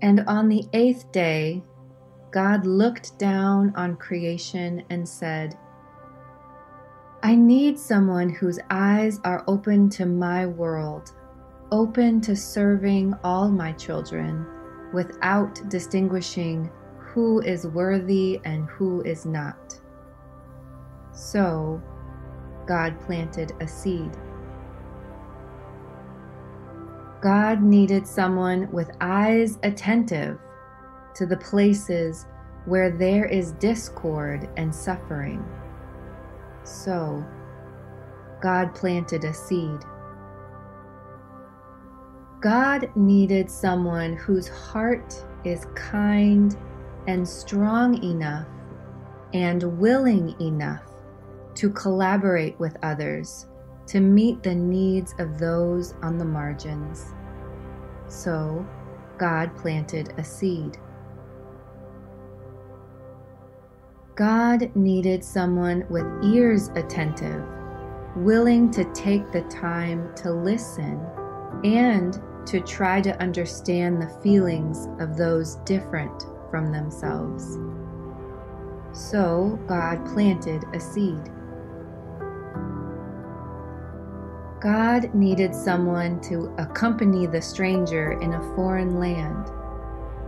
And on the 8th day, God looked down on creation and said, I need someone whose eyes are open to my world, open to serving all my children, without distinguishing who is worthy and who is not. So, God planted a seed. God needed someone with eyes attentive to the places where there is discord and suffering. So, God planted a seed. God needed someone whose heart is kind and strong enough and willing enough to collaborate with others to meet the needs of those on the margins. So, God planted a seed. God needed someone with ears attentive, willing to take the time to listen and to try to understand the feelings of those different from themselves. So, God planted a seed. God needed someone to accompany the stranger in a foreign land,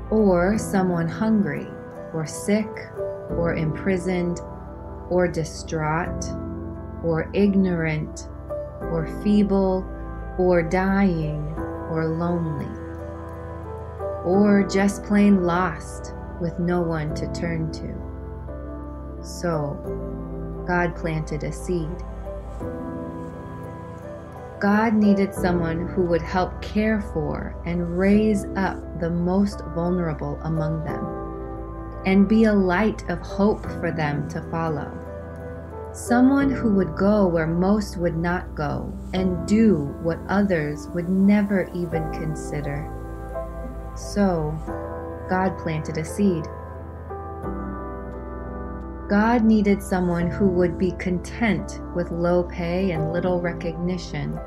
or someone hungry, or sick, or imprisoned, or distraught, or ignorant, or feeble, or dying, or lonely, or just plain lost with no one to turn to. So, God planted a seed. God needed someone who would help care for and raise up the most vulnerable among them, and be a light of hope for them to follow. Someone who would go where most would not go, and do what others would never even consider. So, God planted a seed. God needed someone who would be content with low pay and little recognition,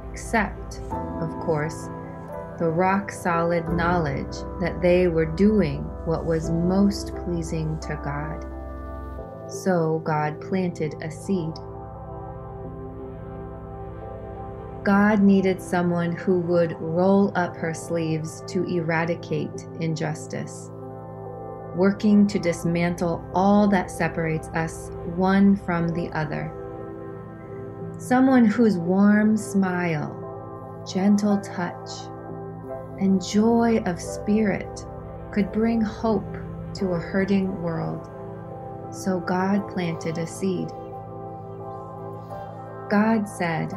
except, of course, the rock-solid knowledge that they were doing what was most pleasing to God. So God planted a seed. God needed someone who would roll up her sleeves to eradicate injustice, working to dismantle all that separates us one from the other. Someone whose warm smile, gentle touch, and joy of spirit could bring hope to a hurting world. So God planted a seed. God said,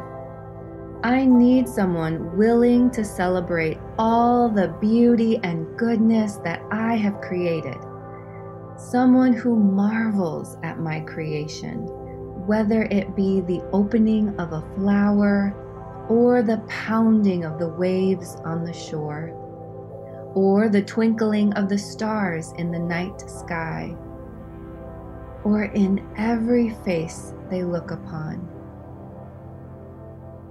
I need someone willing to celebrate all the beauty and goodness that I have created. Someone who marvels at my creation, whether it be the opening of a flower or the pounding of the waves on the shore, or the twinkling of the stars in the night sky, or in every face they look upon.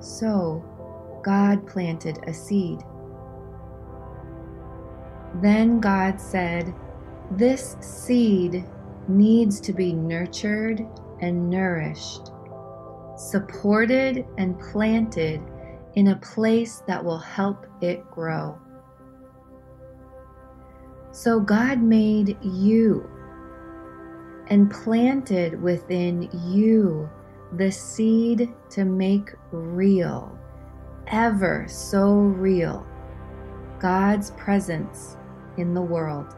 So God planted a seed. Then God said, this seed needs to be nurtured and nourished, supported and planted in a place that will help it grow. So God made you and planted within you the seed to make real, ever so real, God's presence in the world.